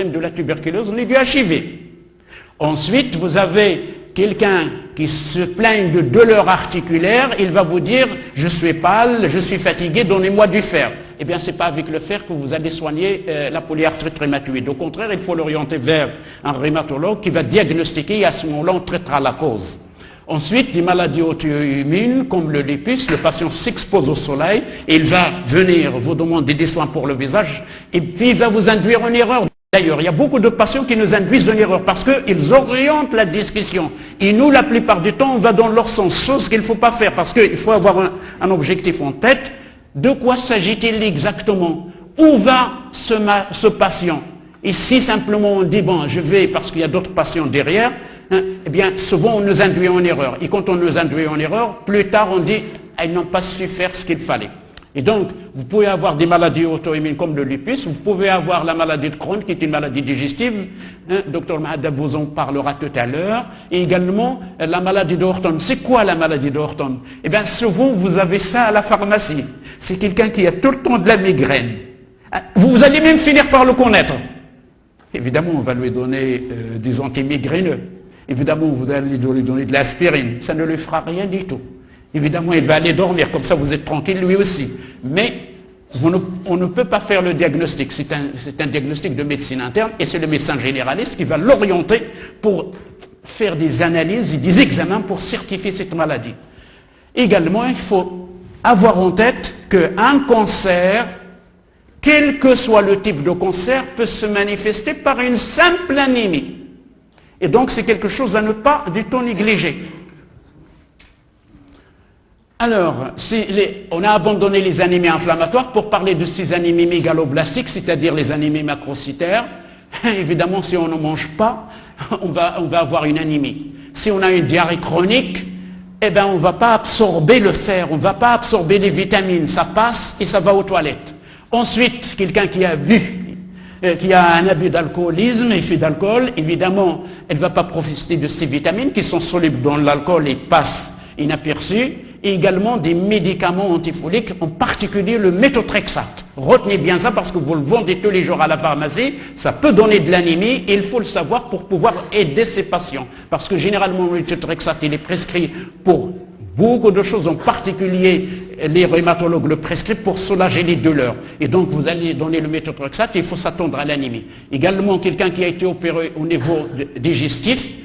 de la tuberculose ni du HIV. Ensuite, vous avez quelqu'un qui se plaigne de douleurs articulaires, il va vous dire « je suis pâle, je suis fatigué, donnez-moi du fer ». Eh bien, ce n'est pas avec le fer que vous allez soigner la polyarthrite rhumatoïde. Au contraire, il faut l'orienter vers un rhumatologue qui va diagnostiquer et à ce moment-là, on traitera la cause. Ensuite, des maladies auto-immunes comme le lupus, le patient s'expose au soleil, et il va venir vous demander des soins pour le visage, et puis il va vous induire en erreur. D'ailleurs, il y a beaucoup de patients qui nous induisent en erreur parce qu'ils orientent la discussion. Et nous, la plupart du temps, on va dans leur sens, chose qu'il ne faut pas faire parce qu'il faut avoir un objectif en tête. De quoi s'agit-il exactement? Où va ce patient? Et si simplement on dit, bon, je vais parce qu'il y a d'autres patients derrière, hein, eh bien, souvent on nous induit en erreur. Et quand on nous induit en erreur, plus tard on dit, ils n'ont pas su faire ce qu'il fallait. Et donc, vous pouvez avoir des maladies auto-immunes comme le lupus, vous pouvez avoir la maladie de Crohn qui est une maladie digestive, hein, Dr Mahadab vous en parlera tout à l'heure, et également la maladie d'Orton. C'est quoi la maladie d'Orton? Eh bien, souvent vous avez ça à la pharmacie. C'est quelqu'un qui a tout le temps de la migraine. Vous allez même finir par le connaître. Évidemment, on va lui donner des antimigraineux. Évidemment, vous allez lui donner de l'aspirine. Ça ne lui fera rien du tout. Évidemment, il va aller dormir, comme ça vous êtes tranquille lui aussi. Mais on ne peut pas faire le diagnostic. C'est un diagnostic de médecine interne et c'est le médecin généraliste qui va l'orienter pour faire des analyses et des examens pour certifier cette maladie. Également, il faut avoir en tête qu'un cancer, quel que soit le type de cancer, peut se manifester par une simple anémie. Et donc, c'est quelque chose à ne pas du tout négliger. Alors, on a abandonné les anémies inflammatoires pour parler de ces anémies mégaloblastiques, c'est-à-dire les anémies macrocytaires. Évidemment, si on ne mange pas, on va avoir une anémie. Si on a une diarrhée chronique, eh bien, on ne va pas absorber le fer, on ne va pas absorber les vitamines, ça passe et ça va aux toilettes. Ensuite, quelqu'un qui a bu, qui a un abus d'alcoolisme, effet d'alcool, évidemment, elle ne va pas profiter de ces vitamines qui sont solubles dans l'alcool et passent inaperçues. Et également des médicaments antifoliques, en particulier le méthotrexate. Retenez bien ça parce que vous le vendez tous les jours à la pharmacie, ça peut donner de l'anémie et il faut le savoir pour pouvoir aider ces patients. Parce que généralement le méthotrexate il est prescrit pour beaucoup de choses, en particulier les rhumatologues le prescrivent pour soulager les douleurs. Et donc vous allez donner le méthotrexate et il faut s'attendre à l'anémie. Également quelqu'un qui a été opéré au niveau digestif,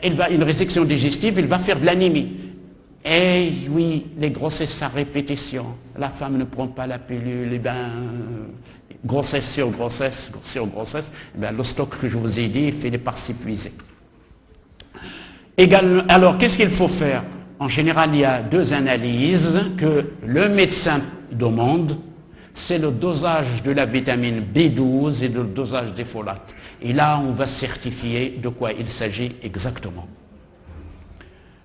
une résection digestive, il va faire de l'anémie. Eh oui, les grossesses à répétition. La femme ne prend pas la pilule, et bien, grossesse sur grossesse, eh bien, le stock que je vous ai dit, il finit par s'épuiser. Alors, qu'est-ce qu'il faut faire? En général, il y a deux analyses que le médecin demande. C'est le dosage de la vitamine B12 et le dosage des folates. Et là, on va certifier de quoi il s'agit exactement.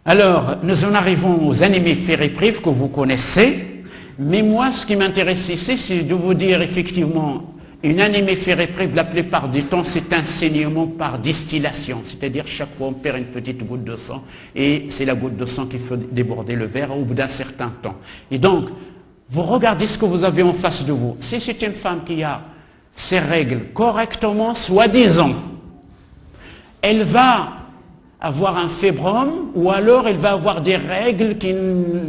Alors, nous en arrivons aux anémies fériprives que vous connaissez, mais moi, ce qui m'intéresse ici, c'est de vous dire effectivement, une anémie fériprive, la plupart du temps, c'est un saignement par distillation, c'est-à-dire chaque fois on perd une petite goutte de sang, et c'est la goutte de sang qui fait déborder le verre au bout d'un certain temps. Et donc, vous regardez ce que vous avez en face de vous. Si c'est une femme qui a ses règles correctement, soi-disant, elle va avoir un fébrome, ou alors elle va avoir des règles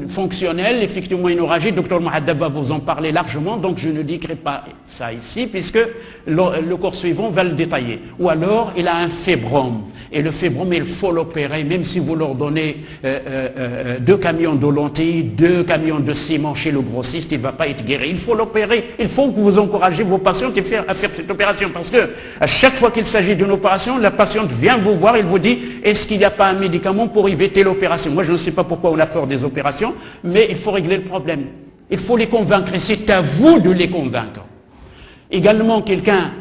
fonctionnelles, effectivement une hémorragie. Dr Mahadab va vous en parler largement, donc je ne dirai pas ça ici, puisque le cours suivant va le détailler. Ou alors il a un fébrome, et le fébrome il faut l'opérer, même si vous leur donnez 2 camions de lentilles, 2 camions de ciment chez le grossiste, il ne va pas être guéri. Il faut l'opérer, il faut que vous encouragez vos patients à faire cette opération, parce que à chaque fois qu'il s'agit d'une opération, la patiente vient vous voir, il vous dit, est-ce qu'il n'y a pas un médicament pour éviter l'opération? Moi, je ne sais pas pourquoi on a peur des opérations, mais il faut régler le problème. Il faut les convaincre et c'est à vous de les convaincre. Également,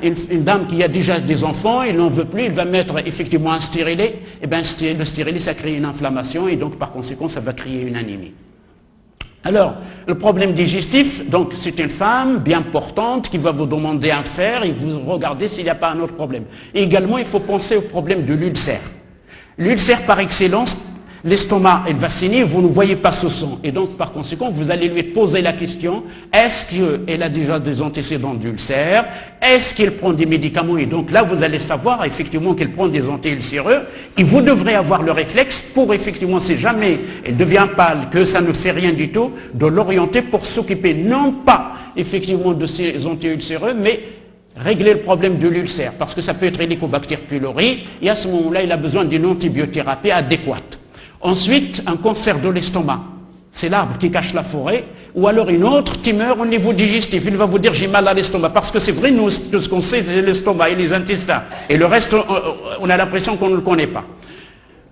une dame qui a déjà des enfants, il n'en veut plus, il va mettre effectivement un stérilet. Et bien, le stérilet, ça crée une inflammation et donc, par conséquent, ça va créer une anémie. Alors, le problème digestif, donc c'est une femme bien portante qui va vous demander un fer et vous regardez s'il n'y a pas un autre problème. Et également, il faut penser au problème de l'ulcère. L'ulcère par excellence, L'estomac, il va saigner, vous ne voyez pas ce sang. Et donc, par conséquent, vous allez lui poser la question, est-ce qu'elle a déjà des antécédents d'ulcère? Est-ce qu'il prend des médicaments? Et donc là, vous allez savoir effectivement qu'il prend des anti-ulcéreux. Et vous devrez avoir le réflexe pour effectivement, si jamais elle devient pâle, que ça ne fait rien du tout, de l'orienter pour s'occuper non pas effectivement de ces anti-ulcéreux, mais régler le problème de l'ulcère. Parce que ça peut être Helicobacter pylori. Et à ce moment-là, il a besoin d'une antibiothérapie adéquate. Ensuite, un cancer de l'estomac, c'est l'arbre qui cache la forêt, ou alors une autre tumeur au niveau digestif. Il va vous dire j'ai mal à l'estomac, parce que c'est vrai, nous, tout ce qu'on sait, c'est l'estomac et les intestins. Et le reste, on a l'impression qu'on ne le connaît pas.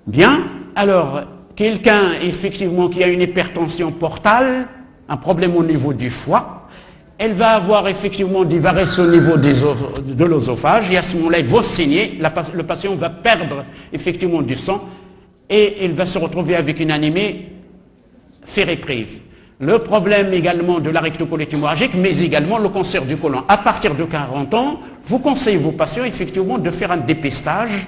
Bien, alors, quelqu'un, effectivement, qui a une hypertension portale, un problème au niveau du foie, elle va avoir effectivement des varices au niveau de l'œsophage, et à ce moment-là, il va saigner, le patient va perdre effectivement du sang, et il va se retrouver avec une anémie ferriprive. Le problème également de la rectocolite hémorragique, mais également le cancer du côlon. À partir de 40 ans, vous conseillez vos patients effectivement de faire un dépistage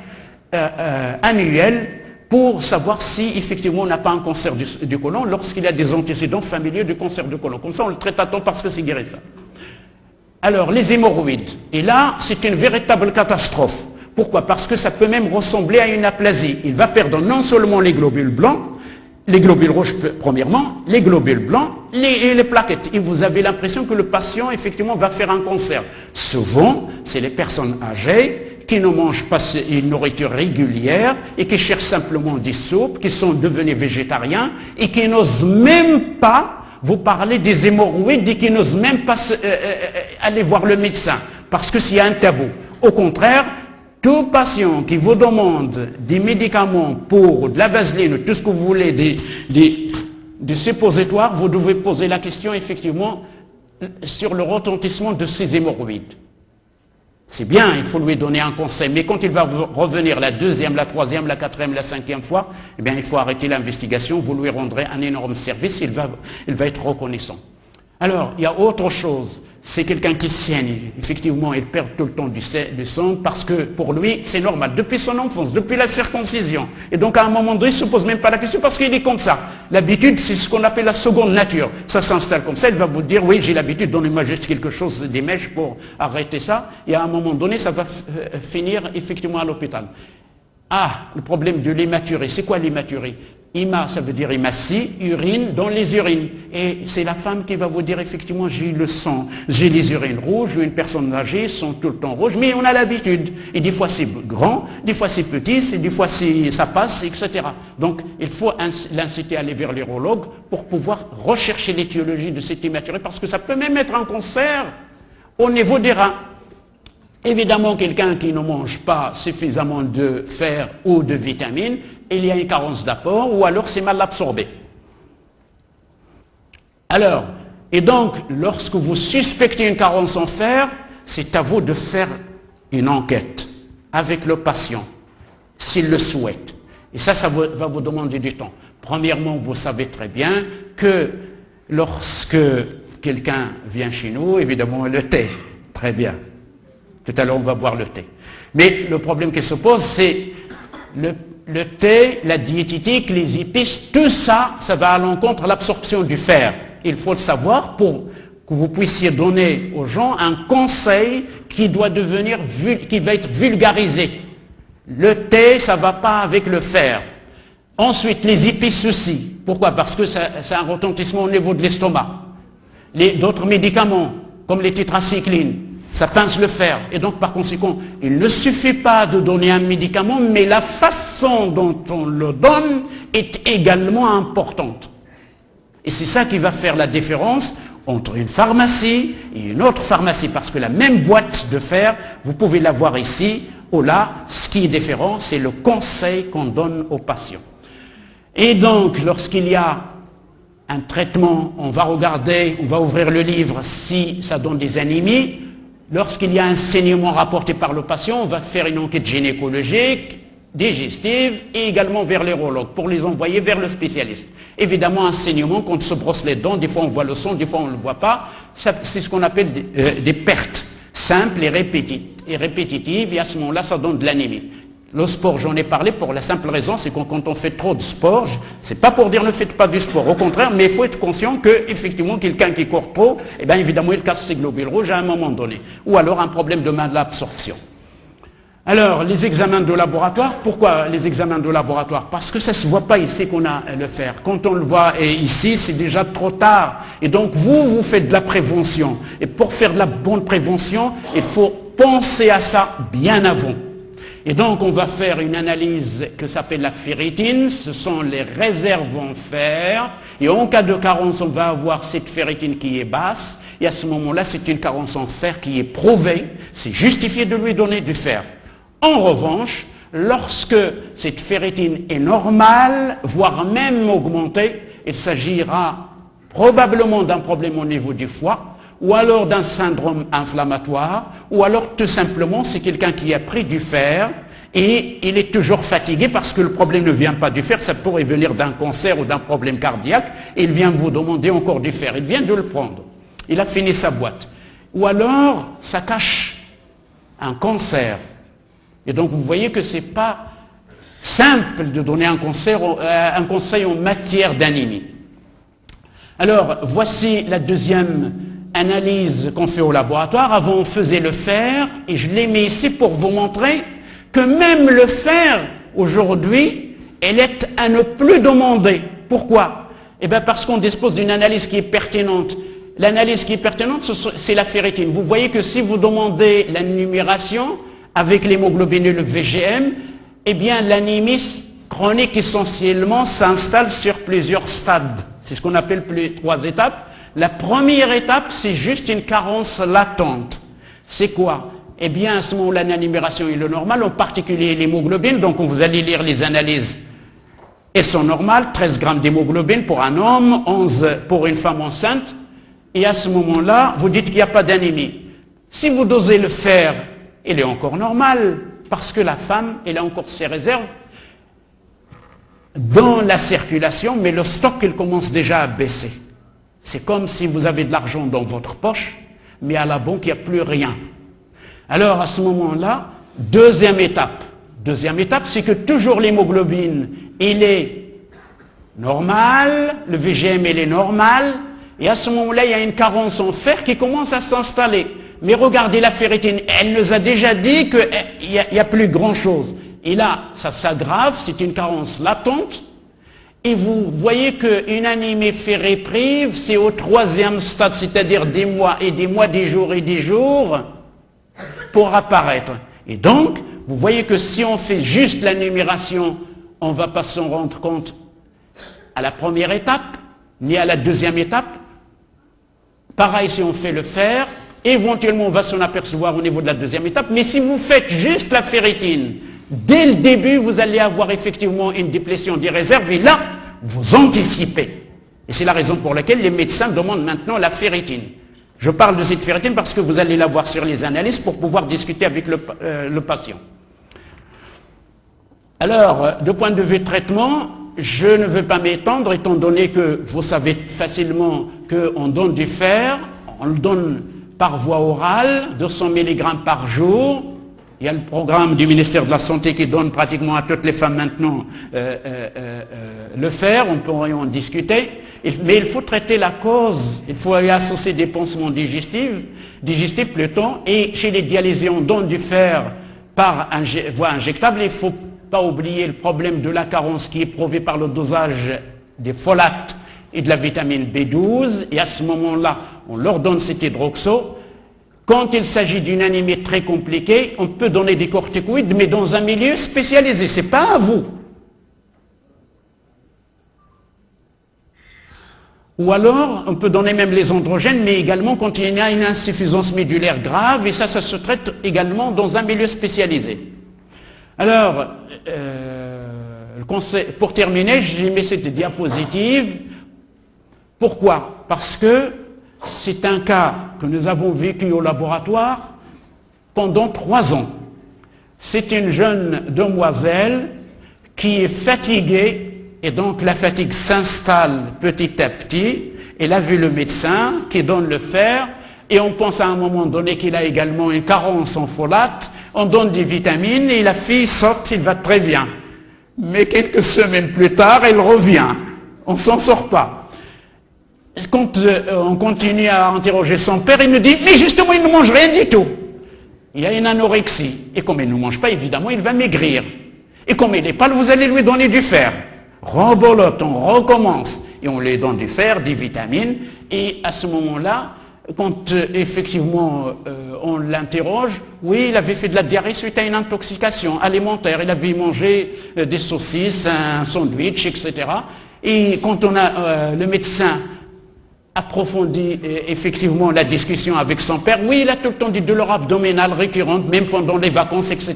annuel pour savoir si effectivement on n'a pas un cancer du côlon lorsqu'il y a des antécédents familiaux du cancer du côlon. Comme ça, on le traite à temps parce que c'est guérissable. Alors, les hémorroïdes. Et là, c'est une véritable catastrophe. Pourquoi? Parce que ça peut même ressembler à une aplasie. Il va perdre non seulement les globules blancs, les globules rouges premièrement, les globules blancs et les plaquettes. Et vous avez l'impression que le patient effectivement va faire un cancer. Souvent, c'est les personnes âgées qui ne mangent pas une nourriture régulière et qui cherchent simplement des soupes, qui sont devenus végétariens et qui n'osent même pas vous parler des hémorroïdes et qui n'osent même pas aller voir le médecin parce que s'il y a un tabou. Au contraire, tout patient qui vous demande des médicaments pour de la vaseline, tout ce que vous voulez, des suppositoires, vous devez poser la question effectivement sur le retentissement de ces hémorroïdes. C'est bien, il faut lui donner un conseil, mais quand il va revenir la deuxième, la troisième, la quatrième, la cinquième fois, eh bien il faut arrêter l'investigation, vous lui rendrez un énorme service, il va être reconnaissant. Alors, il y a autre chose. C'est quelqu'un qui saigne, effectivement, il perd tout le temps du sang parce que pour lui, c'est normal, depuis son enfance, depuis la circoncision. Et donc à un moment donné, il ne se pose même pas la question parce qu'il est comme ça. L'habitude, c'est ce qu'on appelle la seconde nature. Ça s'installe comme ça, il va vous dire, oui, j'ai l'habitude, donnez-moi juste quelque chose, des mèches pour arrêter ça. Et à un moment donné, ça va finir effectivement à l'hôpital. Ah, le problème de l'hématurie. C'est quoi l'hématurie? Ima, ça veut dire hématie, urine dans les urines. Et c'est la femme qui va vous dire effectivement, j'ai le sang, j'ai les urines rouges, une personne âgée, sont tout le temps rouges, mais on a l'habitude. Et des fois c'est grand, des fois c'est petit, des fois ça passe, etc. Donc il faut l'inciter à aller vers l'urologue pour pouvoir rechercher l'étiologie de cette hématurie, parce que ça peut même être un cancer au niveau des reins. Évidemment, quelqu'un qui ne mange pas suffisamment de fer ou de vitamines, il y a une carence d'apport ou alors c'est mal absorbé. Alors, et donc, lorsque vous suspectez une carence en fer, c'est à vous de faire une enquête avec le patient, s'il le souhaite. Et ça va vous demander du temps. Premièrement, vous savez très bien que lorsque quelqu'un vient chez nous, évidemment, le thé, très bien. Tout à l'heure, on va boire le thé. Mais le problème qui se pose, c'est le thé, la diététique, les épices, tout ça, ça va à l'encontre de l'absorption du fer. Il faut le savoir pour que vous puissiez donner aux gens un conseil qui doit qui va être vulgarisé. Le thé, ça ne va pas avec le fer. Ensuite, les épices aussi. Pourquoi? Parce que ça a un retentissement au niveau de l'estomac. D'autres médicaments, comme les tétracyclines, ça pince le fer. Et donc, par conséquent, il ne suffit pas de donner un médicament, mais la façon dont on le donne est également importante. Et c'est ça qui va faire la différence entre une pharmacie et une autre pharmacie. Parce que la même boîte de fer, vous pouvez la voir ici ou là. Ce qui est différent, c'est le conseil qu'on donne aux patients. Et donc, lorsqu'il y a un traitement, on va regarder, on va ouvrir le livre si ça donne des anémies. Lorsqu'il y a un saignement rapporté par le patient, on va faire une enquête gynécologique, digestive et également vers l'urologue pour les envoyer vers le spécialiste. Évidemment, un saignement, quand on se brosse les dents, des fois on voit le sang, des fois on ne le voit pas. C'est ce qu'on appelle des pertes simples et répétitives. Et à ce moment-là, ça donne de l'anémie. Le sport, j'en ai parlé pour la simple raison, c'est que quand on fait trop de sport, c'est pas pour dire ne faites pas du sport, au contraire, mais il faut être conscient que effectivement quelqu'un qui court trop, eh bien évidemment il casse ses globules rouges à un moment donné, ou alors un problème de malabsorption. Alors, les examens de laboratoire, pourquoi les examens de laboratoire? Parce que ça ne se voit pas ici qu'on a à le faire. Quand on le voit ici, c'est déjà trop tard. Et donc, vous faites de la prévention. Et pour faire de la bonne prévention, il faut penser à ça bien avant. Et donc, on va faire une analyse que s'appelle la ferritine. Ce sont les réserves en fer. Et en cas de carence, on va avoir cette ferritine qui est basse. Et à ce moment-là, c'est une carence en fer qui est prouvée. C'est justifié de lui donner du fer. En revanche, lorsque cette ferritine est normale, voire même augmentée, il s'agira probablement d'un problème au niveau du foie, ou alors d'un syndrome inflammatoire, ou alors tout simplement c'est quelqu'un qui a pris du fer et il est toujours fatigué parce que le problème ne vient pas du fer, ça pourrait venir d'un cancer ou d'un problème cardiaque, et il vient vous demander encore du fer, il vient de le prendre, il a fini sa boîte. Ou alors ça cache un cancer. Et donc vous voyez que ce n'est pas simple de donner un conseil en matière d'anémie. Alors voici la deuxième analyse qu'on fait au laboratoire. Avant on faisait le fer et je l'ai mis ici pour vous montrer que même le fer aujourd'hui, elle est à ne plus demander. Pourquoi? Eh bien parce qu'on dispose d'une analyse qui est pertinente. L'analyse qui est pertinente, c'est la ferritine. Vous voyez que si vous demandez la numération, avec l'hémoglobinule VGM, eh bien l'anémie chronique essentiellement s'installe sur plusieurs stades. C'est ce qu'on appelle les 3 étapes. La première étape, c'est juste une carence latente. C'est quoi? Eh bien à ce moment-là, la numération est le normal, en particulier l'hémoglobine. Donc vous allez lire les analyses. Elles sont normales, 13 grammes d'hémoglobine pour un homme, 11 pour une femme enceinte. Et à ce moment-là, vous dites qu'il n'y a pas d'anémie. Si vous dosez le fer, il est encore normal, parce que la femme, elle a encore ses réserves dans la circulation, mais le stock, il commence déjà à baisser. C'est comme si vous avez de l'argent dans votre poche, mais à la banque, il n'y a plus rien. Alors, à ce moment-là, deuxième étape, c'est que toujours l'hémoglobine, il est normal, le VGM, il est normal, et à ce moment-là, il y a une carence en fer qui commence à s'installer. Mais regardez la ferritine, elle nous a déjà dit qu'il n'y a plus grand-chose. Et là, ça s'aggrave, c'est une carence latente. Et vous voyez qu'une anémie ferriprive, c'est au 3e stade, c'est-à-dire des mois et des mois, des jours, pour apparaître. Et donc, vous voyez que si on fait juste la numération, on ne va pas s'en rendre compte à la première étape, ni à la deuxième étape. Pareil si on fait le fer. Éventuellement, on va s'en apercevoir au niveau de la deuxième étape, mais si vous faites juste la ferritine, dès le début, vous allez avoir effectivement une déplétion des réserves, et là, vous anticipez. Et c'est la raison pour laquelle les médecins demandent maintenant la ferritine. Je parle de cette ferritine parce que vous allez la voir sur les analyses pour pouvoir discuter avec le patient. Alors, de point de vue traitement, je ne veux pas m'étendre, étant donné que vous savez facilement qu'on donne du fer, on le donne par voie orale, 200 mg par jour. Il y a le programme du ministère de la Santé qui donne pratiquement à toutes les femmes maintenant le fer, on pourrait en discuter. Mais il faut traiter la cause, il faut y associer des pansements digestifs plutôt, et chez les dialysiens on donne du fer par voie injectable. Il ne faut pas oublier le problème de la carence qui est prouvé par le dosage des folates et de la vitamine B12, et à ce moment-là, on leur donne cet hydroxo. Quand il s'agit d'une anémie très compliquée, on peut donner des corticoïdes, mais dans un milieu spécialisé, ce n'est pas à vous. Ou alors, on peut donner même les androgènes, mais également quand il y a une insuffisance médulaire grave, et ça se traite également dans un milieu spécialisé. Alors, pour terminer, j'ai mis cette diapositive. Pourquoi? Parce que c'est un cas que nous avons vécu au laboratoire pendant 3 ans. C'est une jeune demoiselle qui est fatiguée, et donc la fatigue s'installe petit à petit. Elle a vu le médecin qui donne le fer, et on pense à un moment donné qu'il a également une carence en folate. on donne des vitamines et la fille saute, il va très bien. Mais quelques semaines plus tard, elle revient. On ne s'en sort pas. Quand on continue à interroger son père, il nous dit, mais justement, il ne mange rien du tout. Il y a une anorexie. Et comme il ne mange pas, évidemment, il va maigrir. Et comme il n'est pas, vous allez lui donner du fer. Rebolote, on recommence. Et on lui donne du fer, des vitamines. Et à ce moment-là, quand effectivement on l'interroge, oui, il avait fait de la diarrhée suite à une intoxication alimentaire. Il avait mangé des saucisses, un sandwich, etc. Et quand on a le médecin approfondit effectivement la discussion avec son père, oui, il a tout le temps des douleurs abdominales récurrentes, même pendant les vacances, etc.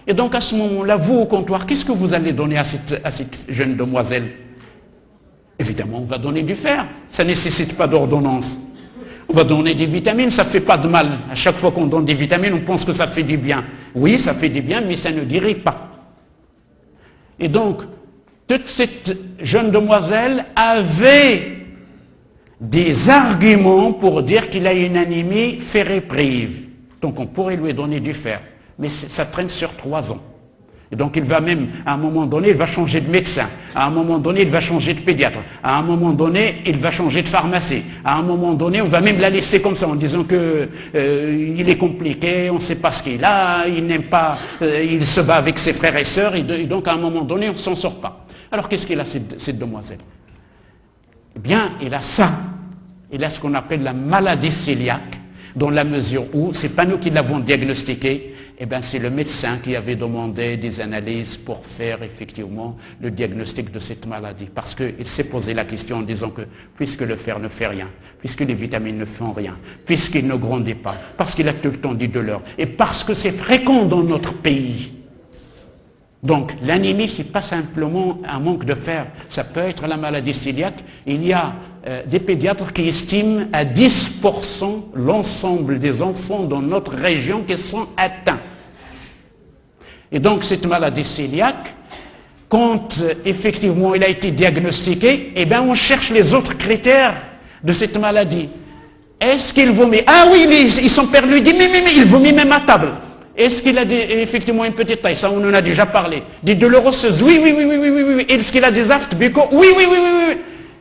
Et donc à ce moment-là, vous au comptoir, qu'est-ce que vous allez donner à cette jeune demoiselle? Évidemment, on va donner du fer. Ça ne nécessite pas d'ordonnance. On va donner des vitamines, ça ne fait pas de mal. À chaque fois qu'on donne des vitamines, on pense que ça fait du bien. Oui, ça fait du bien, mais ça ne guérit pas. Et donc, toute cette jeune demoiselle avait des arguments pour dire qu'il a une anémie fer-éprive. Donc on pourrait lui donner du fer. Mais ça traîne sur 3 ans. Et donc il va même, à un moment donné, il va changer de médecin. À un moment donné, il va changer de pédiatre. À un moment donné, il va changer de pharmacie. À un moment donné, on va même la laisser comme ça, en disant que il est compliqué, on ne sait pas ce qu'il a, il n'aime pas, il se bat avec ses frères et sœurs, et donc à un moment donné, on ne s'en sort pas. Alors qu'est-ce qu'il a, cette demoiselle? Eh bien, il a ça. Il a ce qu'on appelle la maladie cœliaque, dans la mesure où, ce n'est pas nous qui l'avons diagnostiqué, eh bien, c'est le médecin qui avait demandé des analyses pour faire effectivement le diagnostic de cette maladie. Parce qu'il s'est posé la question en disant que, puisque le fer ne fait rien, puisque les vitamines ne font rien, puisqu'il ne grandit pas, parce qu'il a tout le temps des douleurs, et parce que c'est fréquent dans notre pays. Donc l'anémie, ce n'est pas simplement un manque de fer, ça peut être la maladie cœliaque. Il y a des pédiatres qui estiment à 10% l'ensemble des enfants dans notre région qui sont atteints. Et donc cette maladie cœliaque, quand effectivement il a été diagnostiqué, eh bien on cherche les autres critères de cette maladie. Est-ce qu'il vomit? Ah oui, son père lui dit, mais il vomit même à table. Est-ce qu'il a effectivement une petite taille? Ça, on en a déjà parlé. Des douleurs osseuses? Oui. Est-ce qu'il a des aftes buccaux? Oui.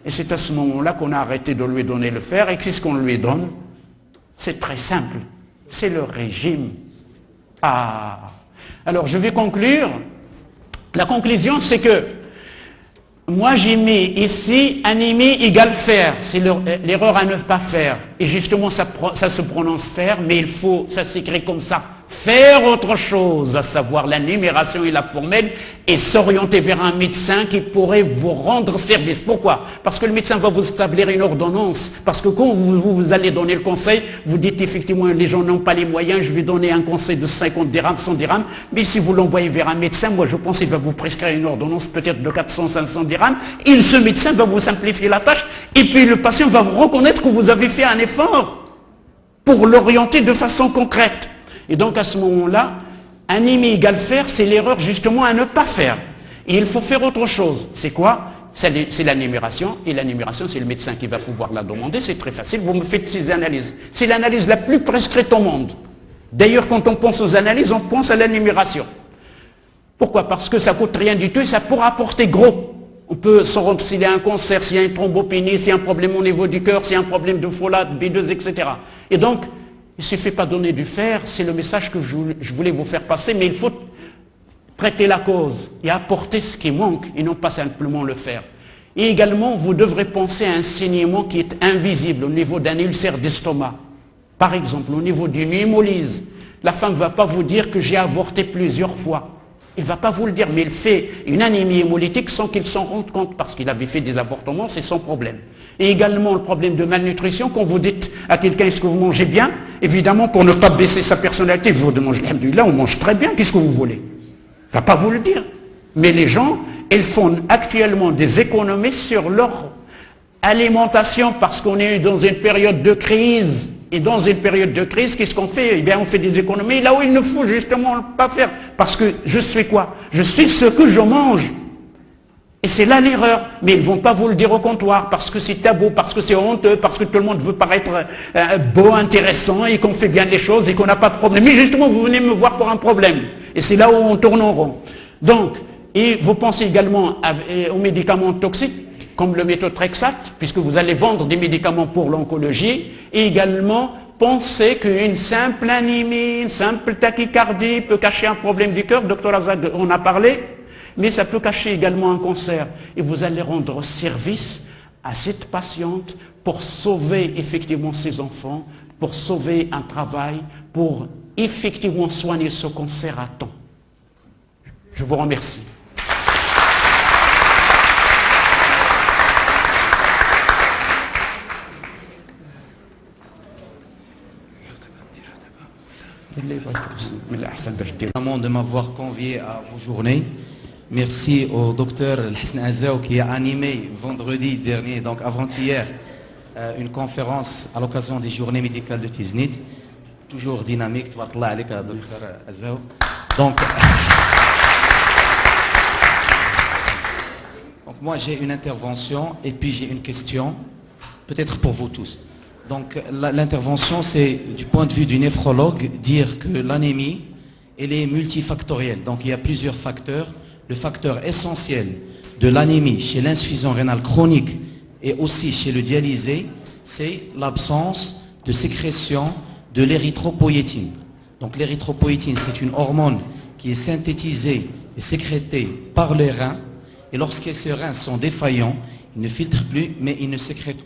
Et c'est à ce moment-là qu'on a arrêté de lui donner le fer. Et qu'est-ce qu'on lui donne? C'est très simple. C'est le régime. Ah. Alors, je vais conclure. La conclusion, c'est que moi, j'ai mis ici anémie égale fer. C'est l'erreur à ne pas faire. Et justement, ça se prononce fer, mais ça s'écrit comme ça. Faire autre chose, à savoir la numération et la formelle, et s'orienter vers un médecin qui pourrait vous rendre service. Pourquoi? Parce que le médecin va vous établir une ordonnance. Parce que quand vous allez donner le conseil, vous dites effectivement, les gens n'ont pas les moyens, je vais donner un conseil de 50 dirhams, 100 dirhams, mais si vous l'envoyez vers un médecin, moi je pense qu'il va vous prescrire une ordonnance peut-être de 400, 500 dirhams, et ce médecin va vous simplifier la tâche, et puis le patient va vous reconnaître que vous avez fait un effort pour l'orienter de façon concrète. Et donc à ce moment-là, anémie égale fer, c'est l'erreur justement à ne pas faire. Et il faut faire autre chose. C'est quoi? C'est la numération. Et la numération, c'est le médecin qui va pouvoir la demander. C'est très facile. Vous me faites ces analyses. C'est l'analyse la plus prescrite au monde. D'ailleurs, quand on pense aux analyses, on pense à la numération. Pourquoi? Parce que ça ne coûte rien du tout et ça pourra apporter gros. On peut se rendre s'il y a un cancer, s'il y a une thrombopénie, s'il y a un problème au niveau du cœur, s'il y a un problème de folate, B2, etc. Et donc, il ne suffit pas de donner du fer, c'est le message que je voulais vous faire passer, mais il faut traiter la cause et apporter ce qui manque et non pas simplement le faire. Et également, vous devrez penser à un saignement qui est invisible au niveau d'un ulcère d'estomac. Par exemple, au niveau d'une hémolyse, la femme ne va pas vous dire que j'ai avorté plusieurs fois. Il ne va pas vous le dire, mais il fait une anémie hémolytique sans qu'il s'en rende compte parce qu'il avait fait des avortements, c'est son problème. Et également le problème de malnutrition, quand vous dites à quelqu'un est-ce que vous mangez bien, évidemment pour ne pas baisser sa personnalité, vous demandez alhamdoulilah, on mange très bien, qu'est-ce que vous voulez? Il ne va pas vous le dire. Mais les gens, ils font actuellement des économies sur leur alimentation parce qu'on est dans une période de crise. Et dans une période de crise, qu'est-ce qu'on fait? Eh bien, on fait des économies là où il ne faut justement pas faire. Parce que je suis quoi? Je suis ce que je mange. Et c'est là l'erreur. Mais ils ne vont pas vous le dire au comptoir parce que c'est tabou, parce que c'est honteux, parce que tout le monde veut paraître beau, intéressant et qu'on fait bien les choses et qu'on n'a pas de problème. Mais justement, vous venez me voir pour un problème. Et c'est là où on tourne en rond. Donc, et vous pensez également aux médicaments toxiques, comme le méthotrexate, puisque vous allez vendre des médicaments pour l'oncologie, et également pensez qu'une simple anémie, une simple tachycardie peut cacher un problème du cœur. Docteur Azad en a parlé. Mais ça peut cacher également un cancer. Et vous allez rendre service à cette patiente pour sauver effectivement ses enfants, pour sauver un travail, pour effectivement soigner ce cancer à temps. Je vous remercie. De m'avoir convié à vos journées. Merci au docteur Hassan Azaou qui a animé vendredi dernier, donc avant-hier, une conférence à l'occasion des journées médicales de Tiznit. Toujours dynamique, tabarakallah alayk, docteur Azaou. Donc moi j'ai une intervention et puis j'ai une question, peut-être pour vous tous. Donc l'intervention c'est du point de vue du néphrologue, dire que l'anémie elle est multifactorielle. Donc il y a plusieurs facteurs. Le facteur essentiel de l'anémie chez l'insuffisant rénal chronique et aussi chez le dialysé, c'est l'absence de sécrétion de l'érythropoïétine. Donc l'érythropoïétine, c'est une hormone qui est synthétisée et sécrétée par les reins. Et lorsque ces reins sont défaillants, ils ne filtrent plus, mais ils ne sécrètent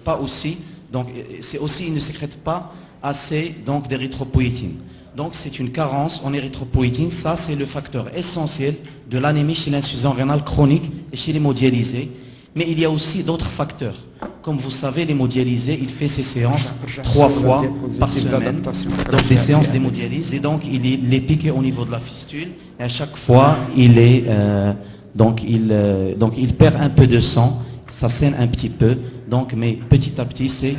pas aussi. Donc c'est aussi, ils ne sécrètent pas assez d'érythropoïétine. Donc c'est une carence en érythropoïétine, ça c'est le facteur essentiel de l'anémie chez l'insuffisant rénal chronique et chez l'hémodialysé. Mais il y a aussi d'autres facteurs. Comme vous savez, l'hémodialysé, il fait ses séances 3 fois par semaine, donc des séances d'hémodialyse, et donc il est piqué au niveau de la fistule, et à chaque fois il perd un peu de sang, ça saigne un petit peu, donc mais petit à petit c'est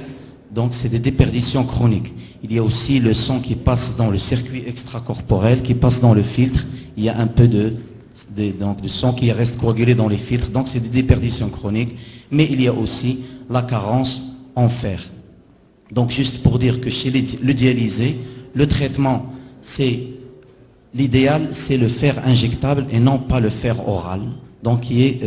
des déperditions chroniques. Il y a aussi le sang qui passe dans le circuit extracorporel, qui passe dans le filtre. Il y a un peu de sang qui reste coagulé dans les filtres. Donc c'est des déperditions chroniques. Mais il y a aussi la carence en fer. Donc juste pour dire que chez le dialysé, le traitement, l'idéal, c'est le fer injectable et non pas le fer oral. Donc qui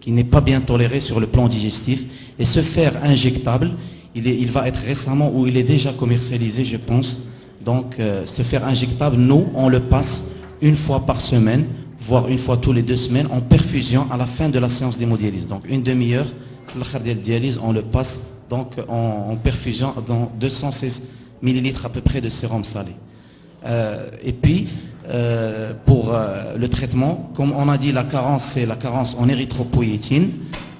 n'est pas bien toléré sur le plan digestif. Et ce fer injectable, il va être récemment, ou il est déjà commercialisé, je pense. Donc, ce fer injectable, nous, on le passe une fois par semaine, voire une fois tous les 2 semaines, en perfusion à la fin de la séance d'hémodialyse. Donc, une demi-heure, la dialyse, on le passe donc en perfusion dans 216 ml à peu près de sérum salé. Et puis, pour le traitement, comme on a dit, la carence, c'est la carence en érythropoïétine.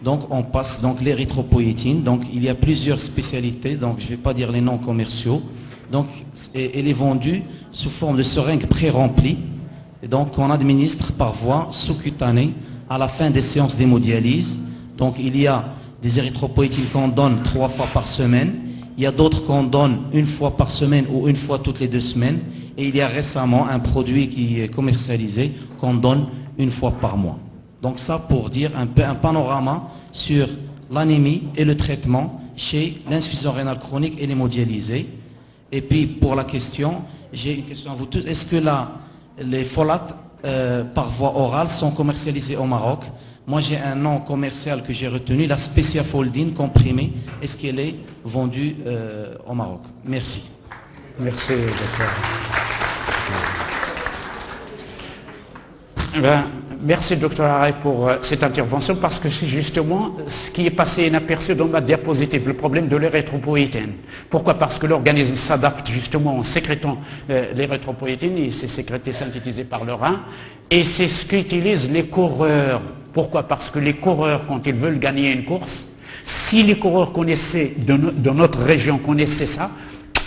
Donc on passe l'érythropoïétine. Donc il y a plusieurs spécialités, donc je ne vais pas dire les noms commerciaux. Donc elle est vendue sous forme de seringue pré-remplie. Et donc on administre par voie sous-cutanée à la fin des séances d'hémodialyse. Donc il y a des érythropoïétines qu'on donne 3 fois par semaine. Il y a d'autres qu'on donne 1 fois par semaine ou 1 fois toutes les 2 semaines. Et il y a récemment un produit qui est commercialisé qu'on donne 1 fois par mois. Donc ça pour dire un peu un panorama sur l'anémie et le traitement chez l'insuffisant rénal chronique et l'hémodialysé. Et puis pour la question, j'ai une question à vous tous. Est-ce que les folates par voie orale sont commercialisés au Maroc? Moi j'ai un nom commercial que j'ai retenu, la Speciafoldine comprimée. Est-ce qu'elle est vendue au Maroc? Merci. Merci, docteur. Merci, docteur Arrêt, pour cette intervention, parce que c'est justement ce qui est passé inaperçu dans ma diapositive, le problème de l'érythropoïétine. Pourquoi? Parce que l'organisme s'adapte justement en sécrétant l'érythropoïétine, et c'est sécrété, synthétisé par le rein, et c'est ce qu'utilisent les coureurs. Pourquoi? Parce que les coureurs, quand ils veulent gagner une course, si les coureurs connaissaient, de notre région connaissaient ça,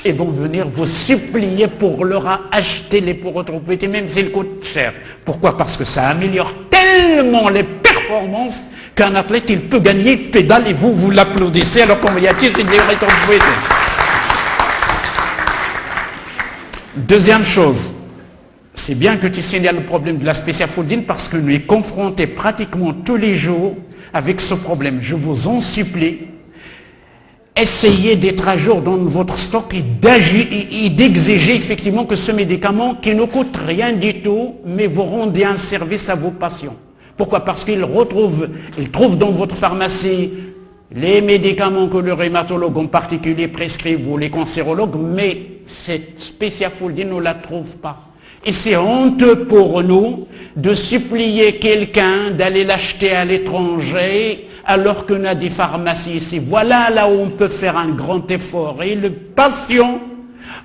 ils vont venir vous supplier pour leur acheter l'érythropoïétine, même s'il coûte cher. Pourquoi? Parce que ça améliore tellement les performances qu'un athlète, il peut gagner, pédale, et vous l'applaudissez alors qu'on y a c'est de l'érythropoïétine. Deuxième chose, c'est bien que tu signales le problème de la spéciafoldine parce que nous sommes confrontés pratiquement tous les jours avec ce problème. Je vous en supplie, essayez d'être à jour dans votre stock et d'exiger effectivement que ce médicament qui ne coûte rien du tout, mais vous rendez un service à vos patients. Pourquoi? Parce qu'ils trouvent dans votre pharmacie les médicaments que le rhumatologue en particulier prescrivent ou les cancérologues, mais cette spéciafoldine ne la trouve pas. Et c'est honteux pour nous de supplier quelqu'un d'aller l'acheter à l'étranger alors qu'on a des pharmacies ici. Voilà là où on peut faire un grand effort. Et le patient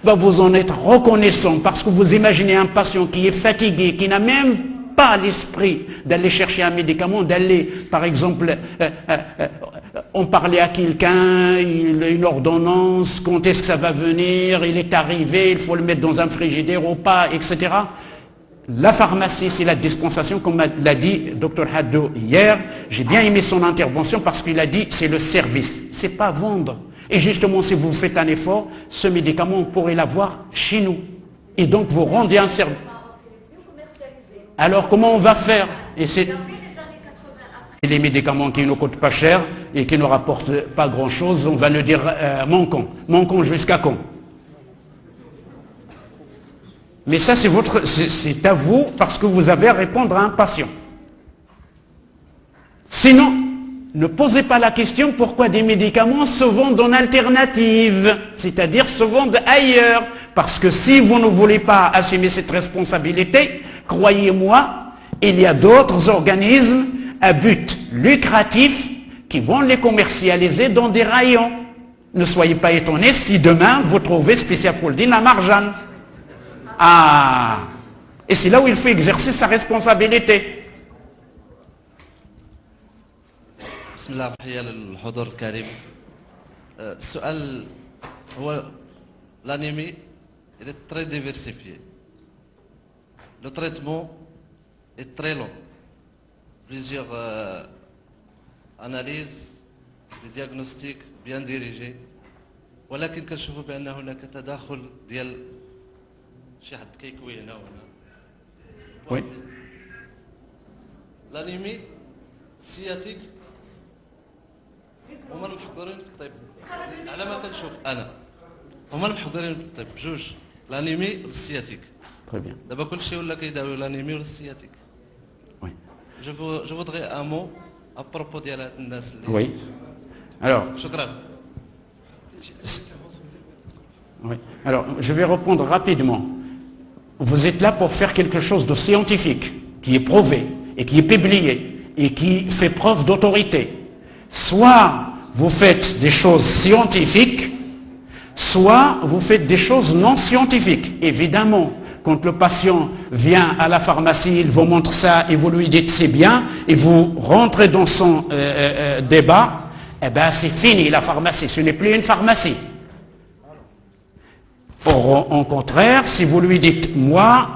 va vous en être reconnaissant parce que vous imaginez un patient qui est fatigué, qui n'a même pas l'esprit d'aller chercher un médicament, d'aller par exemple en parler à quelqu'un, il a une ordonnance, quand est-ce que ça va venir, il est arrivé, il faut le mettre dans un frigidaire ou pas, etc. La pharmacie, c'est la dispensation, comme l'a dit Dr Haddo hier. J'ai bien aimé son intervention parce qu'il a dit c'est le service, c'est pas vendre. Et justement, si vous faites un effort, ce médicament, on pourrait l'avoir chez nous. Et donc, vous rendez un service. Alors, comment on va faire? Et c'est les médicaments qui ne coûtent pas cher et qui ne rapportent pas grand-chose, on va le dire manquant. Manquant jusqu'à quand? Mais ça, c'est à vous parce que vous avez à répondre à un patient. Sinon, ne posez pas la question pourquoi des médicaments se vendent en alternative, c'est-à-dire se vendent ailleurs. Parce que si vous ne voulez pas assumer cette responsabilité, croyez-moi, il y a d'autres organismes à but lucratif qui vont les commercialiser dans des rayons. Ne soyez pas étonnés si demain vous trouvez spéciafoldine à Marjane. Ah, et c'est là où il faut exercer sa responsabilité. بسم الله الرحمن الرحيم للحضور الكريم. السؤال هو l'anémie elle est très diversifiée. Le traitement est très long. Plusieurs analyses, des diagnostics bien dirigés. ولكن كنشوفوا بأن هناك تداخل ديال شي حد كيكوي هنا وهنا. Oui. L'anémie sciatique هما المحضرين في الطب على ما كنشوف انا هما المحضرين في الطب بجوج l'annémie والسياتيك. Très bien. دابا كلشي ولا كيداويو l'annémie والسياتيك. Oui. Je voudrais un mot à propos ديال هاد الناس اللي Oui. Alors, شكرا. oui. Alors, je vais répondre rapidement. Vous êtes là pour faire quelque chose de scientifique, qui est prouvé, et qui est publié, et qui fait preuve d'autorité. Soit vous faites des choses scientifiques, soit vous faites des choses non scientifiques. Évidemment, quand le patient vient à la pharmacie, il vous montre ça et vous lui dites c'est bien, et vous rentrez dans son débat, eh bien c'est fini la pharmacie, ce n'est plus une pharmacie. Or, au contraire, si vous lui dites, moi,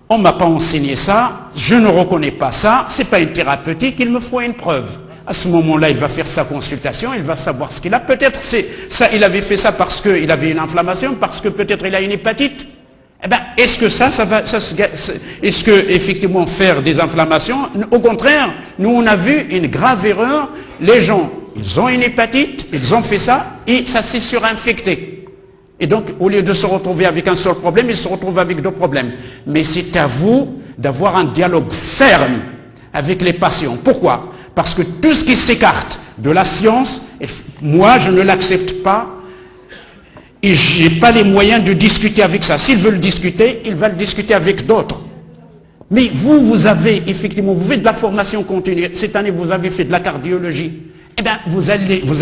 on ne m'a pas enseigné ça, je ne reconnais pas ça, ce n'est pas une thérapeutique, il me faut une preuve. À ce moment-là, il va faire sa consultation, il va savoir ce qu'il a. Peut-être ça, il avait fait ça parce qu'il avait une inflammation, parce que peut-être il a une hépatite. Eh bien, est-ce que est-ce que effectivement faire des inflammations? Au contraire, nous on a vu une grave erreur. Les gens, ils ont une hépatite, ils ont fait ça et ça s'est surinfecté. Et donc, au lieu de se retrouver avec un seul problème, ils se retrouvent avec deux problèmes. Mais c'est à vous d'avoir un dialogue ferme avec les patients. Pourquoi? Parce que tout ce qui s'écarte de la science, moi je ne l'accepte pas et je n'ai pas les moyens de discuter avec ça. S'ils veulent discuter, ils vont le discuter avec d'autres. Mais vous avez effectivement, vous faites de la formation continue. Cette année, vous avez fait de la cardiologie. Eh bien, vous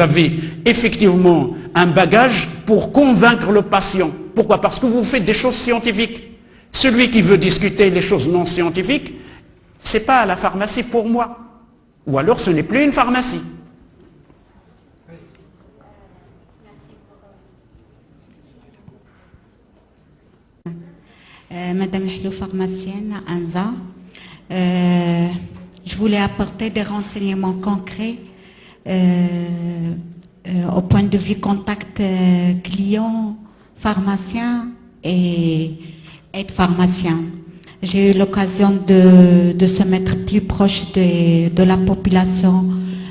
avez effectivement un bagage pour convaincre le patient. Pourquoi? Parce que vous faites des choses scientifiques. Celui qui veut discuter les choses non scientifiques, ce n'est pas à la pharmacie pour moi. Ou alors ce n'est plus une pharmacie. Madame la pharmacienne Anza, je voulais apporter des renseignements concrets au point de vue contact client, pharmacien et aide-pharmacien. J'ai eu l'occasion de se mettre plus proche de la population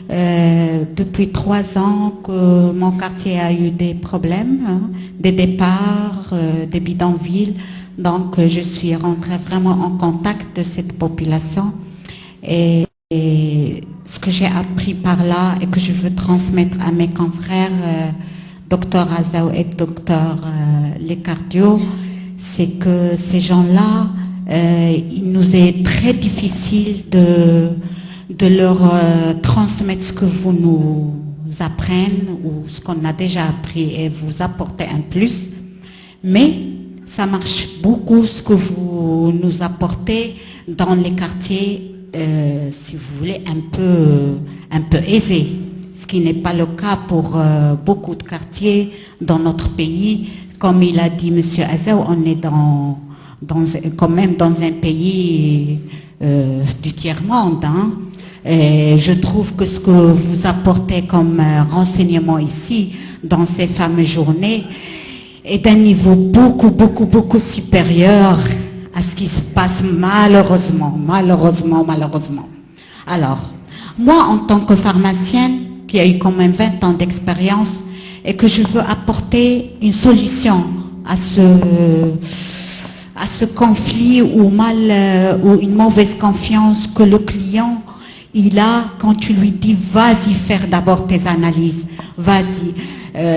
depuis 3 ans que mon quartier a eu des problèmes, hein, des départs, des bidonvilles. Donc je suis rentrée vraiment en contact de cette population. Et ce que j'ai appris par là et que je veux transmettre à mes confrères, Dr Azaou et Dr les cardio, c'est que ces gens-là, il nous est très difficile de leur transmettre ce que vous nous apprenez ou ce qu'on a déjà appris et vous apporter un plus. Mais ça marche beaucoup ce que vous nous apportez dans les quartiers, si vous voulez, un peu aisés. Ce qui n'est pas le cas pour beaucoup de quartiers dans notre pays. Comme il a dit M. Azaou, on est quand même dans un pays du tiers-monde. Hein. Et je trouve que ce que vous apportez comme renseignement ici, dans ces fameuses journées, est d'un niveau beaucoup supérieur à ce qui se passe malheureusement. Alors, moi en tant que pharmacienne, qui a eu quand même 20 ans d'expérience, et que je veux apporter une solution à ce conflit ou une mauvaise confiance que le client il a quand tu lui dis vas-y faire d'abord tes analyses, vas-y.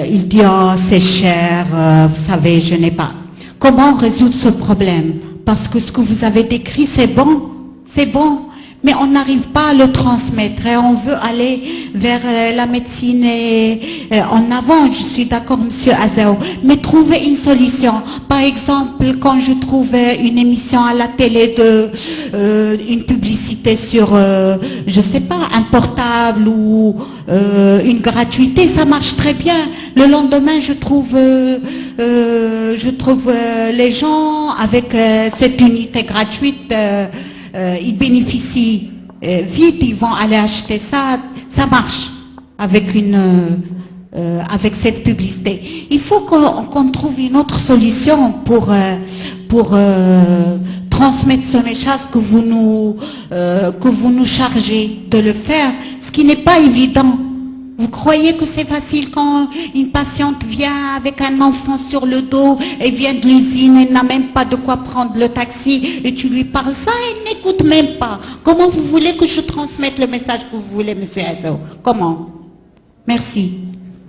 Il dit oh c'est cher, vous savez je n'ai pas. Comment résoudre ce problème? Parce que ce que vous avez décrit c'est bon, mais on n'arrive pas à le transmettre et on veut aller vers la médecine en avant. Je suis d'accord, Monsieur Azaou, mais trouver une solution. Par exemple, quand je trouve une émission à la télé une publicité sur, je sais pas, un portable ou une gratuité, ça marche très bien. Le lendemain, je trouve les gens avec cette unité gratuite. Ils bénéficient vite, ils vont aller acheter ça, ça marche avec cette publicité. Il faut qu'on trouve une autre solution pour transmettre ce message que vous nous chargez de le faire, ce qui n'est pas évident. Vous croyez que c'est facile quand une patiente vient avec un enfant sur le dos et vient de l'usine, elle n'a même pas de quoi prendre le taxi et tu lui parles ça, elle n'écoute même pas. Comment vous voulez que je transmette le message que vous voulez, Monsieur Azaou? Comment? Merci.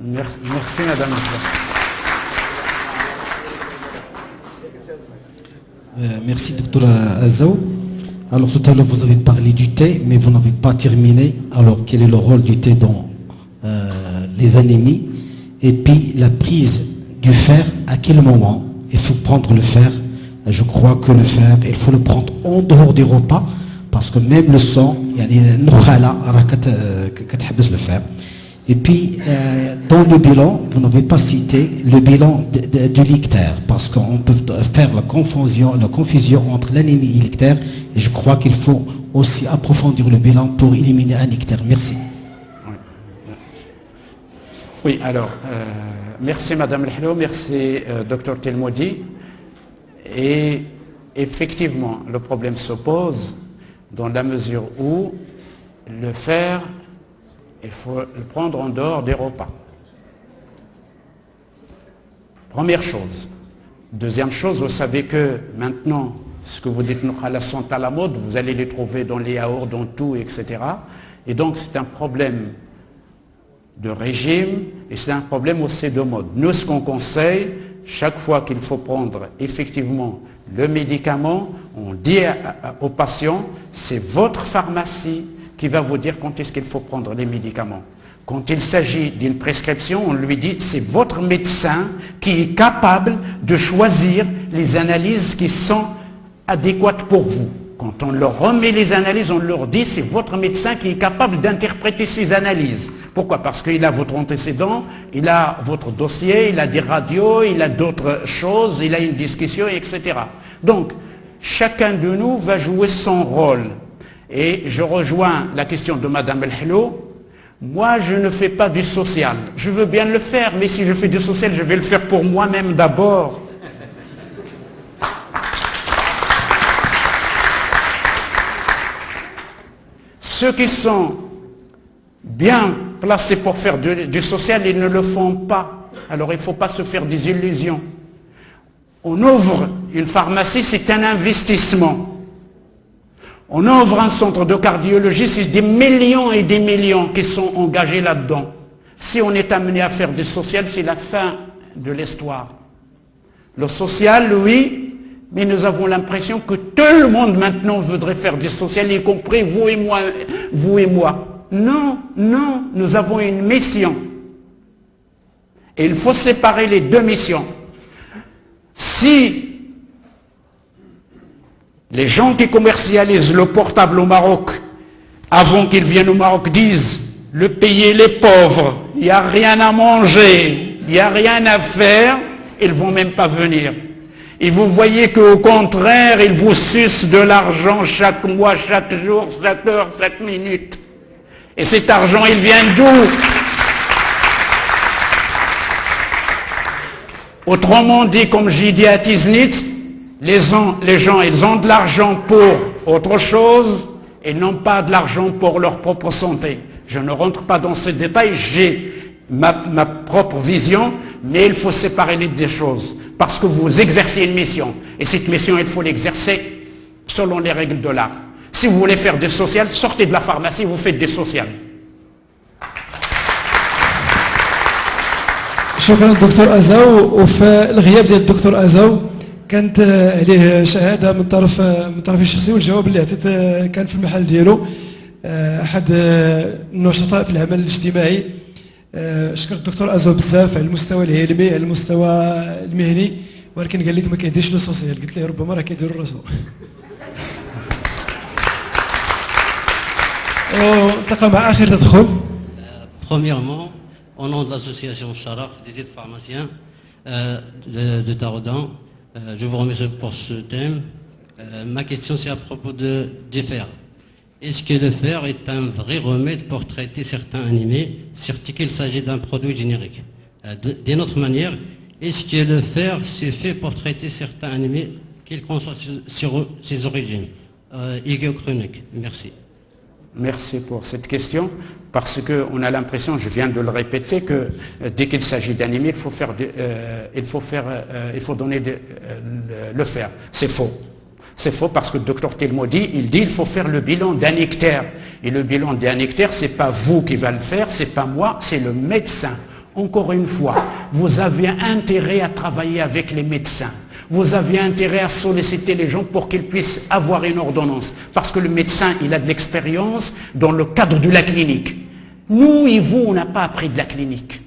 Merci, Madame. Merci, Dr Azaou. Alors tout à l'heure, vous avez parlé du thé, mais vous n'avez pas terminé. Alors quel est le rôle du thé dans les anémies, et puis la prise du fer, à quel moment il faut prendre le fer? Je crois que le fer, il faut le prendre en dehors des repas, parce que même le sang, le fer. Et puis, dans le bilan, vous n'avez pas cité le bilan du l'ictère, parce qu'on peut faire la confusion entre l'anémie et l'ictère, et je crois qu'il faut aussi approfondir le bilan pour éliminer un ictère. Merci. Oui, alors, merci Madame Lhelo, merci Dr Telmoudi. Et effectivement, le problème se pose dans la mesure où le fer, il faut le prendre en dehors des repas. Première chose. Deuxième chose, vous savez que maintenant, ce que vous dites, nos khalas sont à la mode, vous allez les trouver dans les yaourts, dans tout, etc. Et donc, c'est un problème de régime et c'est un problème aussi de mode. Nous, ce qu'on conseille, chaque fois qu'il faut prendre effectivement le médicament, on dit aux patients, c'est votre pharmacie qui va vous dire quand est-ce qu'il faut prendre les médicaments. Quand il s'agit d'une prescription, on lui dit, c'est votre médecin qui est capable de choisir les analyses qui sont adéquates pour vous. Quand on leur remet les analyses, on leur dit, c'est votre médecin qui est capable d'interpréter ces analyses. Pourquoi? Parce qu'il a votre antécédent, il a votre dossier, il a des radios, il a d'autres choses, il a une discussion, etc. Donc, chacun de nous va jouer son rôle. Et je rejoins la question de Madame El-Hello. Moi, je ne fais pas du social. Je veux bien le faire, mais si je fais du social, je vais le faire pour moi-même d'abord. Ceux qui sont bien placés pour faire du social, ils ne le font pas. Alors il ne faut pas se faire des illusions. On ouvre une pharmacie, c'est un investissement. On ouvre un centre de cardiologie, c'est des millions et des millions qui sont engagés là-dedans. Si on est amené à faire du social, c'est la fin de l'histoire. Le social, oui, mais nous avons l'impression que tout le monde maintenant voudrait faire du social, y compris vous et moi. Vous et moi. Non, non, nous avons une mission. Et il faut séparer les deux missions. Si les gens qui commercialisent le portable au Maroc, avant qu'ils viennent au Maroc, disent le pays est pauvre, il n'y a rien à manger, il n'y a rien à faire, ils ne vont même pas venir. Et vous voyez qu'au contraire, ils vous sucent de l'argent chaque mois, chaque jour, chaque heure, chaque minute. Et cet argent, il vient d'où? Autrement dit, comme j'ai dit à Tiznit, les gens, ils ont de l'argent pour autre chose et non pas de l'argent pour leur propre santé. Je ne rentre pas dans ces détails, j'ai ma propre vision, mais il faut séparer les deux choses. Parce que vous exercez une mission. Et cette mission, il faut l'exercer selon les règles de l'art. Si vous voulez faire du social, sortez de la pharmacie, vous faites du social. شكرا دكتور أزاو. وفي الغياب ديال الدكتور أزاو كانت عليه شهاده من طرفي الشخصي، والجواب اللي عطيت كان في المحل ديالو. احد النشطاء في العمل الاجتماعي. شكر الدكتور أزاو بزاف على المستوى العلمي، على المستوى المهني، ولكن قال لك ما كيديرش لو سوسيال. قلت له ربما راه كيدير راسو. ونلتقى مع اخر تدخل. Premièrement, au nom de l'association Sharaf des aides pharmaciens de Taroudan, je vous remercie pour ce thème. Ma question c'est à propos du fer. Est-ce que le fer est un vrai remède pour traiter certains animés, surtout qu'il s'agit d'un produit générique? D'une autre manière, est-ce que le fer c'est fait pour traiter certains animés, quelles qu'en soient ses origines aiguës ou chroniques? Merci. Merci pour cette question, parce qu'on a l'impression, je viens de le répéter, que dès qu'il s'agit d'animer, il faut donner le fer. C'est faux. C'est faux parce que le docteur Telmodi, il dit qu'il faut faire le bilan d'un hectare. Et le bilan d'un hectare, ce n'est pas vous qui va le faire, ce n'est pas moi, c'est le médecin. Encore une fois, vous avez intérêt à travailler avec les médecins. Vous avez intérêt à solliciter les gens pour qu'ils puissent avoir une ordonnance. Parce que le médecin, il a de l'expérience dans le cadre de la clinique. Nous et vous, on n'a pas appris de la clinique.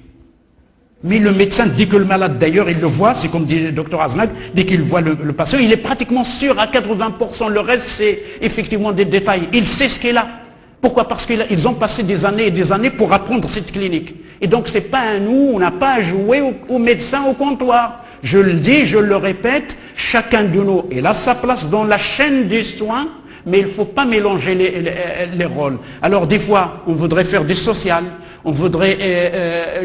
Mais le médecin dit que le malade, d'ailleurs, il le voit, c'est comme dit le docteur Aznag, dès qu'il voit le patient, il est pratiquement sûr à 80%. Le reste, c'est effectivement des détails. Il sait ce qu'il a. Pourquoi? Parce qu'ils ont passé des années et des années pour apprendre cette clinique. Et donc, ce n'est pas à nous, on n'a pas à jouer au médecin au comptoir. Je le dis, je le répète, chacun de nous, il a sa place dans la chaîne des soins, mais il ne faut pas mélanger les rôles. Alors des fois, on voudrait faire du social, on voudrait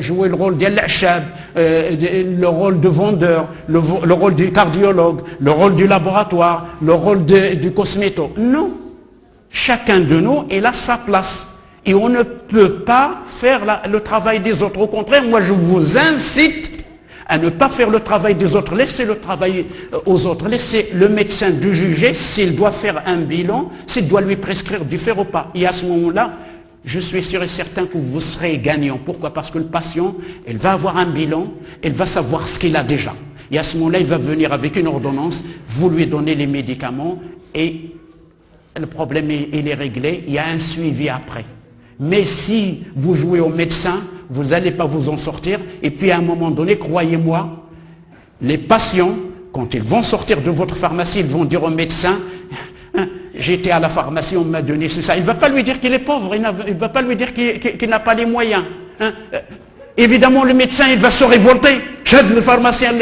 jouer le rôle de l'achab, le rôle de vendeur, le rôle du cardiologue, le rôle du laboratoire, le rôle du cosméto. Non, chacun de nous, il a sa place. Et on ne peut pas faire le travail des autres. Au contraire, moi je vous incite à ne pas faire le travail des autres, laissez le travail aux autres, laissez le médecin de juger s'il doit faire un bilan, s'il doit lui prescrire du fer ou pas. Et à ce moment-là, je suis sûr et certain que vous serez gagnant. Pourquoi? Parce que le patient, il va avoir un bilan, il va savoir ce qu'il a déjà. Et à ce moment-là, il va venir avec une ordonnance, vous lui donnez les médicaments et le problème il est réglé, il y a un suivi après. Mais si vous jouez au médecin, vous n'allez pas vous en sortir. Et puis à un moment donné, croyez-moi, les patients, quand ils vont sortir de votre pharmacie, ils vont dire au médecin, j'étais à la pharmacie, on m'a donné ça. Il ne va pas lui dire qu'il est pauvre, il ne va pas lui dire qu'il n'a pas les moyens. Évidemment, le médecin, il va se révolter. Le pharmacien,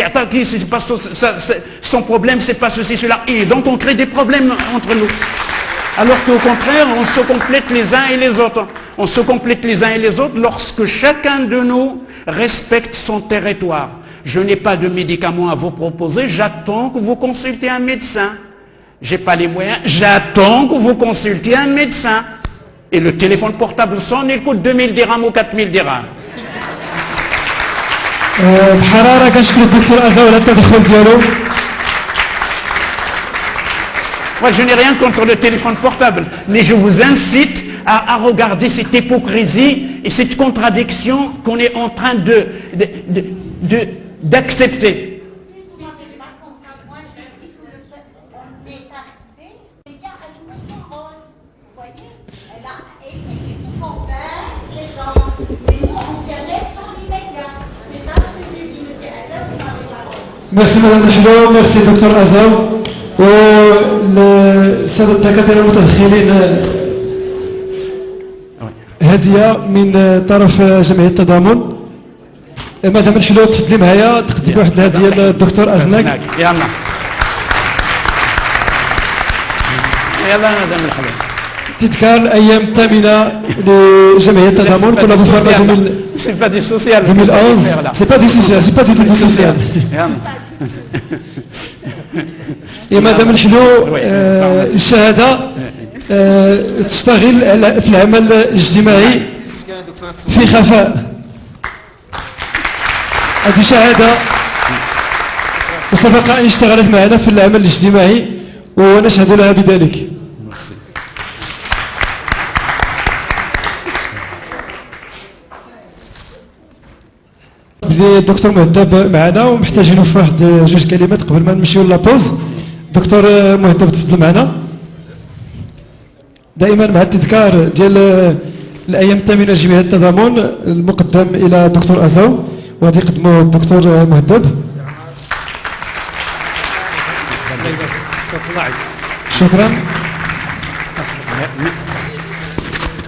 son problème, c'est pas ceci, cela. Et donc on crée des problèmes entre nous. Alors qu'au contraire, on se complète les uns et les autres. On se complète les uns et les autres lorsque chacun de nous respecte son territoire. Je n'ai pas de médicaments à vous proposer, j'attends que vous consultiez un médecin. Je n'ai pas les moyens, j'attends que vous consultiez un médecin. Et le téléphone portable sonne, il coûte 2000 dirhams ou 4000 dirhams. بحراره كنشكر الدكتور ازاو على التدخل ديالو. Moi, je n'ai rien contre le téléphone portable, mais je vous incite à regarder cette hypocrisie et cette contradiction qu'on est en train d'accepter. ميرسي مدام الحلو، ميرسي دكتور ازاو. والسادة الدكاترة المتدخلين هدية من طرف جمعية التضامن. مدام الحلو تفضلي معايا تقدمي واحد الهدية للدكتور ازناك. يلا يلا مدام الحلو. تذكار الايام الثامنه لجمعيه التضامن كنا بفرنا 2011. سي با دي سوسيال، سي با دي سوسيال. يا مدام الحلو، الشهاده تشتغل في العمل الاجتماعي في خفاء. هذه شهاده وسبق ان اشتغلت معنا في العمل الاجتماعي ونشهد لها بذلك. الدكتور مهدب معنا ومحتاجينه في واحد جوج كلمات قبل ما نمشيو لابوز. دكتور مهدب تفضل معنا. دائما مع التذكار ديال الايام الثامنه لجمعيه التضامن المقدم الى الدكتور ازاو وغادي يقدمه الدكتور مهدب. شكرا.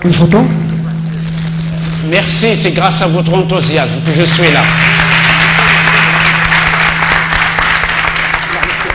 Une photo. Merci, c'est grâce à votre enthousiasme que je suis là.